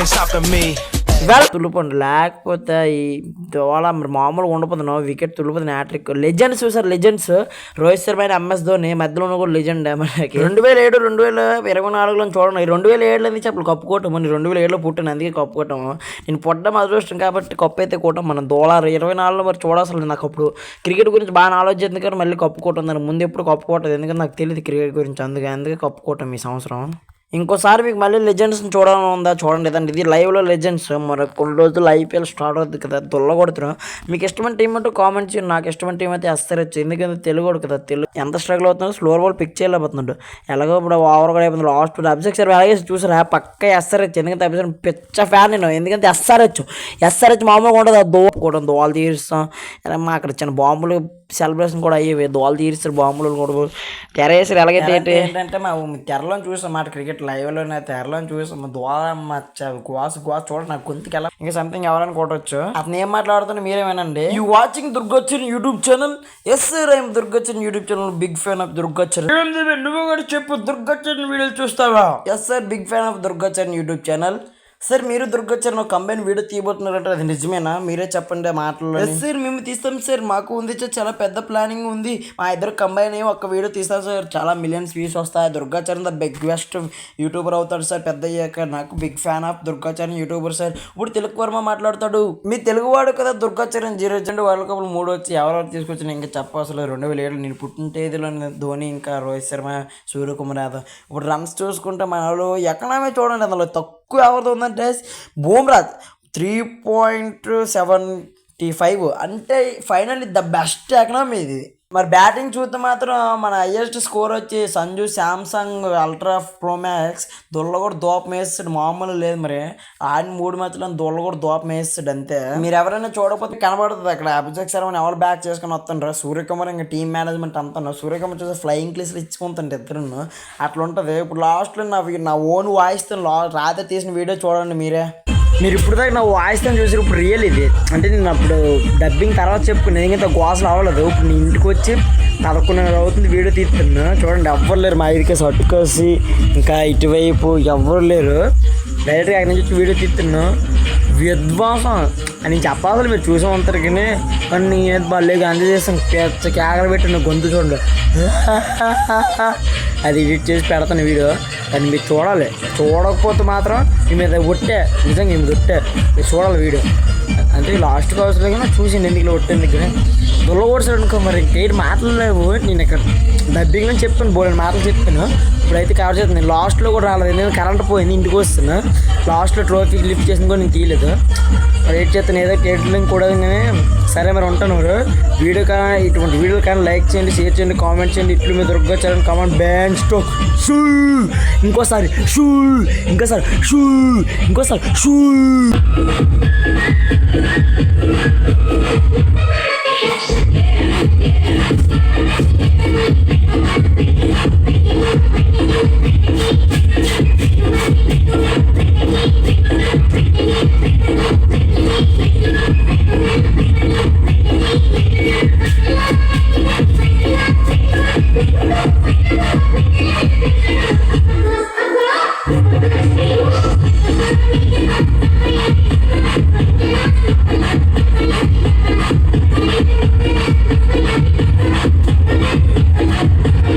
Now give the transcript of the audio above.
ain't stopping me. ఇవాళ తుల్లిపోండి లేకపోతే ఈ దోళ మరి మామూలుగా ఉండిపోతున్నావు. వికెట్ తుల్లిపోతుంది హ్యాట్రిక్. లెజెండ్స్ చూసారు, లెజెండ్స్ రోహిత్ శర్మ అయిన MS ధోని మధ్యలో కూడా లెజెండ్ మనకి. 2007 2024లో చూడండి. 2007లో నుంచి అప్పుడు కప్పుకోవటం, నేను 2007లో పుట్టాను అందుకే కప్పుకోవటం. నేను పుట్టడం అదృష్టం కాబట్టి కప్పు అయితే కోవటం. మనం దోళారు 24లో మరి చూడాల్సింది. నాకు అప్పుడు క్రికెట్ గురించి బాగా ఆలోచించింది కానీ మళ్ళీ కప్పుకోవటం. దానికి ముందు ఎప్పుడు కప్పుకోవటం ఎందుకంటే నాకు తెలియదు క్రికెట్ గురించి, అందుకే కప్పుకోవటం ఈ సంవత్సరం. ఇంకోసారి మీకు మళ్ళీ లెజెండ్స్ని చూడాలని ఉందా చూడండి. ఏదంటే ఇది లైవ్లో లెజెండ్స్. మరి కొన్ని రోజులు IPL స్టార్ట్ అవుతుంది కదా, కొడుతున్నాం. మీకు ఇష్టమైన టీం అంటూ కామెంట్ చేయండి. నాకు ఇష్టమైన టీం అయితే SRH. ఎందుకంటే తెలుగు కదా, తెలుగు ఎంత స్ట్రగుల్ అవుతుందో స్లోర్ బాల్ పిక్ చేయలేకపోతున్నాడు. ఎలాగో ఇప్పుడు ఓవర్ కూడా అయిపోతుంది. లాస్ట్ అభిషేక్ శర్మ అలాగే చూసారా పక్క SRH. ఎందుకంటే అభిషేక్ పిచ్చ ఫ్యాన్ నేను. ఎందుకంటే SRH మామూలుగా ఉంటుంది. దోపుకోవడం, దోవలు తీరుస్తాం. మా అక్కడ చిన్న బాంబులు సెలబ్రేషన్ కూడా అయ్యేవి. దోవలు తీరుస్తారు, బాంబులు కూడా తెరేసారు. ఎలాగైతే ఏంటంటే మా తెరలో చూసాం మాట క్రికెట్ లైవ్లోనే తెరలో చూసాం. గోస్ చూడ నాకు గొంతుకి ఎలా ఇంకా సంథింగ్ ఎవరైనా కొట్టవచ్చు. అతను ఏం మాట్లాడుతున్నా మీరే వినండి. యూ వాచింగ్ దుర్గోచ్చన్ YouTube channel. Yes sir I'm దుర్గోచ్చన్ YouTube channel. Big fan of దుర్గోచ్చన్. నువ్వు కూడా చెప్పు, దుర్గోచ్చన్ వీడియోలు చూస్తావా? Yes sir big fan of దుర్గోచ్చన్ యూట్యూబ్ ఛానల్. సార్ మీరు దుర్గోచ్చన్ కంబైన్ వీడియో తీయబోతున్నారంటే అది నిజమేనా? మీరే చెప్పండి మాటలు. సార్ మేము తీస్తాం సార్, మాకు ఉంది సార్ చాలా పెద్ద ప్లానింగ్ ఉంది. మా ఇద్దరు కంబైన్ అయ్యి ఒక వీడియో తీస్తాం సార్, చాలా మిలియన్స్ వ్యూస్ వస్తాయి. దుర్గోచ్చన్ ద బిగ్గెస్ట్ యూట్యూబర్ అవుతాడు సార్ పెద్ద అయ్యాక. నాకు బిగ్ ఫ్యాన్ ఆఫ్ దుర్గోచ్చన్ యూట్యూబర్ సార్. ఇప్పుడు తెలుగు వర్మ మాట్లాడతాడు. మీ తెలుగువాడు కదా దుర్గోచ్చన్. 0 వరల్డ్ కప్ 3 వచ్చి ఎవరెవరు తీసుకొచ్చిన ఇంకా చెప్పసలు. 2007 నేను పుట్టిన తేదీలో ధోని ఇంకా రోహిత్ శర్మ, సూర్యకుమార్ యాదవ్. ఇప్పుడు రన్స్ చూసుకుంటే మన వాళ్ళు ఎకనామీ చూడండి, అందులో తక్కువ ఎవరితో ఉందంటే బూమ్రా 3.75. అంటే ఫైనల్లీ ద బెస్ట్ ఎకనామీ ఇది. మరి బ్యాటింగ్ చూస్తే మాత్రం మన హైయెస్ట్ స్కోర్ వచ్చి Sanju Samsung ultra pro max. దొల్ల కూడా దోపం వేస్తాడు, మామూలు లేదు. మరి ఆడిన 3 మ్యాచ్లో దొల్ల కూడా దోపం వేస్తాడు అంతే. మీరు ఎవరైనా చూడకపోతే కనబడుతుంది అక్కడ. అభిషేక్ శర్మని ఎవరు బ్యాక్ చేసుకుని వస్తుండ్రు. సూర్యకుమార్ ఇంకా టీమ్ మేనేజ్మెంట్ అంతా. సూర్యకుమార్ చూస్తే ఫ్లయింగ్ క్లీస్లు ఇచ్చుకుంటుంటే ఇద్దరు అట్లా ఉంటుంది. ఇప్పుడు లాస్ట్లో నా ఓన్ వాయిస్తో రాత్రి తీసిన వీడియో చూడండి మీరే. మీరు ఇప్పుడు దాకా నా వాయిస్తో చూసారు. ఇప్పుడు రియల్ ఇది అంటే నేను అప్పుడు డబ్బింగ్ తర్వాత చెప్పుకున్నాను. ఎందుకంటే గోసలు అవ్వలేదు. ఇప్పుడు నేను ఇంటికి వచ్చి 11:30 అవుతుంది వీడియో తీస్తున్నా. చూడండి ఎవ్వరు లేరు మా ఐదుకే సట్టుకోసి, ఇంకా ఇటువైపు ఎవ్వరు లేరు. డైరెక్ట్గా అక్కడి నుంచి వీడియో తీస్తున్నా. విధ్వాసం అని చెప్పాలి. మీరు చూసే ఉంటారు కానీ నేను బాగా అందజేస్తాను. కేకలు పెట్టిన గొంతు చూడండి. అది ఎడిట్ చేసి పెడతాను వీడియో. అది మీరు చూడాలి. చూడకపోతే మాత్రం మీ మీద ఒట్టే, నిజంగా మీ మీద ఒట్టే. మీరు చూడాలి వీడియో. అంటే లాస్ట్కి అవసరం కానీ చూసింది ఎందుకు ఒట్టేందుకు దుల్లగొడసాడు అనుకో. మరి ఇంకేటి మాటలు లేవు. నేను ఇక్కడ డబ్బింగ్లో చెప్పాను, బోల్డ్ మాటలు చెప్పాను. ఇప్పుడైతే కవర్ చేస్తాను. నేను లాస్ట్లో కూడా రాలేదు ఎందుకంటే కరెంట్ పోయింది. ఇంటికి వస్తున్నా. లాస్ట్లో ట్రోఫీకి లిఫ్ట్ చేసిన కూడా నేను తీయలేదు. వెయిట్ చేస్తాను ఏదో కేటలింగ్ కూడా. కానీ సరే మరి ఉంటాను. వీడియో కానీ ఇటువంటి వీడియోలు కానీ లైక్ చేయండి, షేర్ చేయండి, కామెంట్ చేయండి. ఇట్లు మీద దొరకొచ్చారని కామెంట్ బ్యాండ్ స్టోక్ షూ ఇంకోసారి షూ ఇంకోసారి షూ ఇంకోసారి షూ.